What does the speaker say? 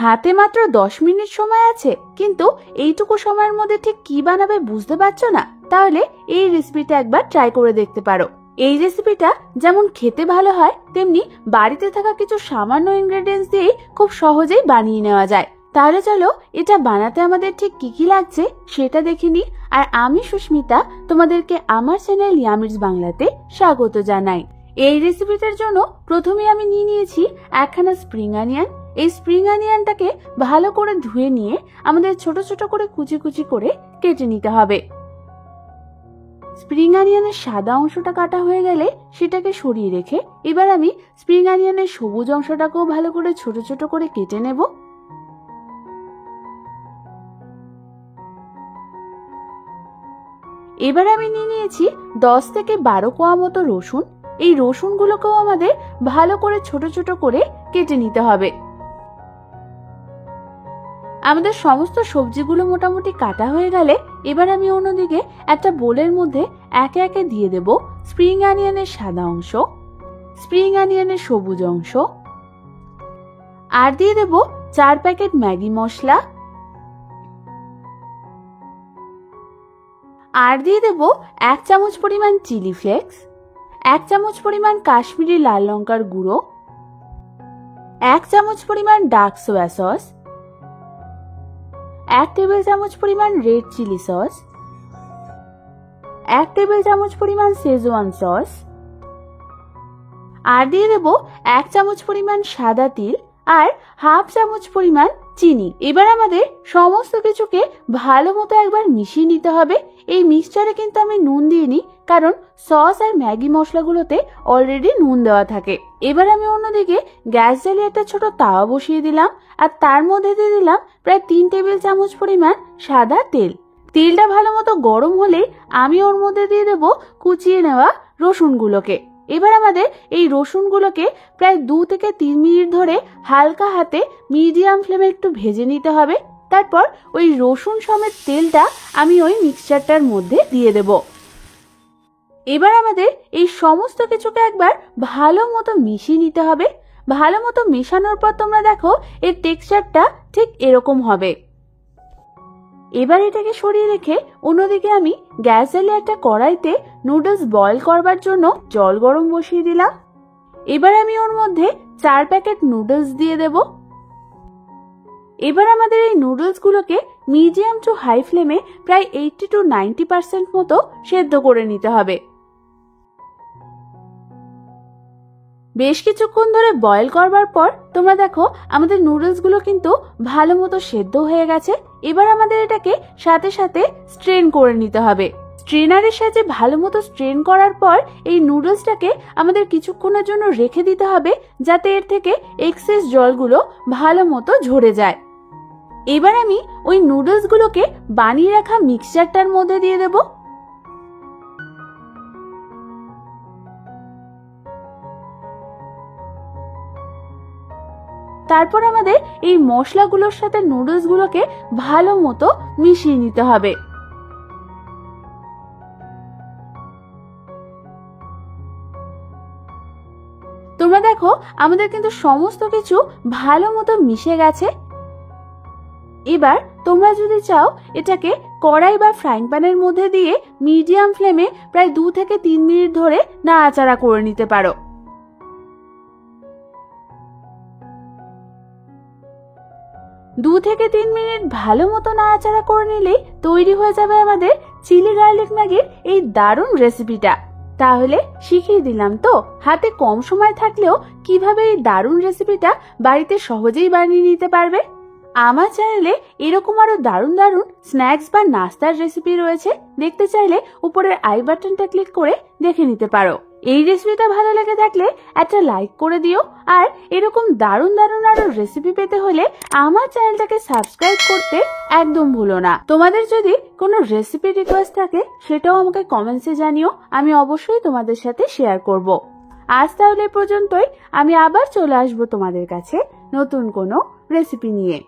হাতে মাত্র 10 মিনিট সময় আছে, কিন্তু এইটুকু সময়ের মধ্যে ঠিক কি বানাবে বুঝতে পারছো না? তাহলে এই রেসিপিটা একবার ট্রাই করে দেখতে পারো। এই রেসিপিটা যেমন খেতে ভালো হয়, তেমনি বাড়িতে থাকা কিছু সামান্য ইনগ্রেডিয়েন্টস দিয়ে খুব সহজেই বানিয়ে নেওয়া যায়। তাহলে চলো এটা বানাতে আমাদের ঠিক কি কি লাগছে সেটা দেখে নিই। আর আমি সুস্মিতা তোমাদেরকে আমার চ্যানেল ইয়ামিজ বাংলাতে স্বাগত জানাই। এই রেসিপিটার জন্য প্রথমে আমি নিয়ে নিয়েছি একখানা স্প্রিং অনিয়ন। এই স্প্রিং অনিয়নটাকে ভালো করে ধুয়ে নিয়ে আমাদের ছোট ছোট করে কুচি কুচি করে কেটে নিতে হবে। স্প্রিং অনিয়নের সাদা অংশটা কাটা হয়ে গেলে সেটাকে সরিয়ে রেখে এবার আমি স্প্রিং অনিয়নের সবুজ অংশটাকেও ভালো করে ছোট ছোট করে কেটে নেব। এবার আমি নিয়ে নিয়েছি 10 থেকে 12 কোয়া মতো রসুন। এই রসুনগুলোকেও আমাদের ভালো করে ছোট ছোট করে কেটে নিতে হবে। আমাদের সমস্ত সবজিগুলো মোটামুটি কাটা হয়ে গেলে এবার আমি অন্যদিকে একটা বোলের মধ্যে একে একে দিয়ে দেব স্প্রিং অনিয়নের সাদা অংশ, স্প্রিং অনিয়নের সবুজ অংশ, আর দিয়ে দেব 4 প্যাকেট ম্যাগি মশলা, আর দিয়ে দেব 1 চামচ পরিমাণ চিলি ফ্লেক্স, 1 চামচ পরিমাণ কাশ্মীরি লাল লঙ্কার গুঁড়ো, 1 চামচ পরিমাণ ডার্ক সোয়া সস, 1 টেবিল চামচ পরিমাণ রেড চিলি সস, 1 টেবিল চামচ পরিমাণ শেজওয়ান সস, আর দিয়ে দেব 1 চামচ পরিমাণ সাদা তিল আর হাফ চামচ পরিমাণ চিনি। এবার আমাদের সমস্ত কিছুকে ভালো মতো একবার মিশিয়ে নিতে হবে। এই মিক্সচারে কিন্তু আমি নুন দিইনি, কারণ সস আর ম্যাগি মশলাগুলোতে অলরেডি নুন দেওয়া থাকে। এবার আমি অন্যদিকে গ্যাস জ্বালিয়ে একটা ছোট তাওয়া বসিয়ে দিলাম আর তার মধ্যে দিয়ে দিলাম প্রায় 3 টেবিল চামচ পরিমাণ সাদা তেল। তেলটা ভালো মতো গরম হলে আমি ওর মধ্যে দিয়ে দেব কুচিয়ে নেওয়া রসুনগুলোকে। এবার আমাদের এই রসুনগুলোকে প্রায় 2 থেকে 3 মিনিট ধরে হালকা হাতে মিডিয়াম ফ্লেমে একটু ভেজে নিতে হবে। তারপর ওই রসুন সমেত তেলটা আমি ওই মিক্সচারটার মধ্যে দিয়ে দেব। এবার আমাদের এই সমস্ত কিছুকে একবার ভালো মতো মিশিয়ে নিতে হবে। ভালো মতো মেশানোর পর তোমরা দেখো এর টেক্সচারটা ঠিক এরকম হবে। এবার এটাকে সরিয়ে রেখে অন্যদিকে আমি গ্যাস জ্বালিয়ে একটা কড়াইতে নুডলস বয়েল করবার জন্য জল গরম বসিয়ে দিলাম। এবার আমি ওর মধ্যে 4 প্যাকেট নুডলস দিয়ে দেব। এবার আমাদের এই নুডলস গুলোকে মিডিয়াম টু হাই ফ্লেমে প্রায় 80 to 90% মতো সেদ্ধ করে নিতে হবে। বেশ কিছুক্ষণ ধরে বয়েল করবার পর তোমরা দেখো আমাদের নুডলস গুলো কিন্তু ভালো মতো সেদ্ধ হয়ে গেছে। এবার আমাদের এটাকে সাথে সাথে স্ট্রেন করে নিতে হবে। স্ট্রেনারের সাহায্যে ভালো মতো স্ট্রেন করার পর এই নুডলসটাকে আমাদের কিছুক্ষণের জন্য রেখে দিতে হবে, যাতে এর থেকে এক্সেস জলগুলো ভালো মতো ঝরে যায়। এবার আমি ওই নুডলস গুলোকে বানিয়ে রাখা মিক্সচারটার মধ্যে দিয়ে দেব। তারপর আমাদের এই মশলাগুলোর সাথে নুডলস গুলোকে ভালো মতো মিশিয়ে নিতে হবে। তোমরা দেখো আমাদের কিন্তু সমস্ত কিছু ভালো মতো মিশে গেছে। এবার তোমরা যদি চাও এটাকে কড়াই বা ফ্রাইং প্যানের মধ্যে দিয়ে মিডিয়াম ফ্লেমে প্রায় 2 থেকে 3 মিনিট ধরে নাড়াচাড়া করে নিতে পারো। 2 থেকে 3 মিনিট ভালো মতো নাড়াচাড়া করে নিলেই তৈরি হয়ে যাবে আমাদের চিলি গার্লিক ম্যাগির এই দারুণ রেসিপিটা। তাহলে শিখিয়ে দিলাম তো হাতে কম সময় থাকলেও কিভাবে এই দারুণ রেসিপিটা বাড়িতে সহজেই বানিয়ে নিতে পারবে। আমার চ্যানেলে এরকম আরো দারুণ দারুণ স্ন্যাক্স বা নাস্তার রেসিপি রয়েছে, দেখতে চাইলে উপরের আই বাটনটা ক্লিক করে দেখে নিতে পারো। এই রেসিপিটা ভালো লেগে থাকলে একটা লাইক করে দিও, আর এরকম দারুণ দারুণ আরো রেসিপি পেতে হলে আমার চ্যানেলটাকে সাবস্ক্রাইব করতে একদম ভুলো না। তোমাদের যদি কোনো রেসিপি রিকোয়েস্ট থাকে সেটাও আমাকে কমেন্টসে জানিও, আমি অবশ্যই তোমাদের সাথে শেয়ার করব। আজ তাহলে পর্যন্তই, আমি আবার চলে আসবো তোমাদের কাছে নতুন কোনো রেসিপি নিয়ে।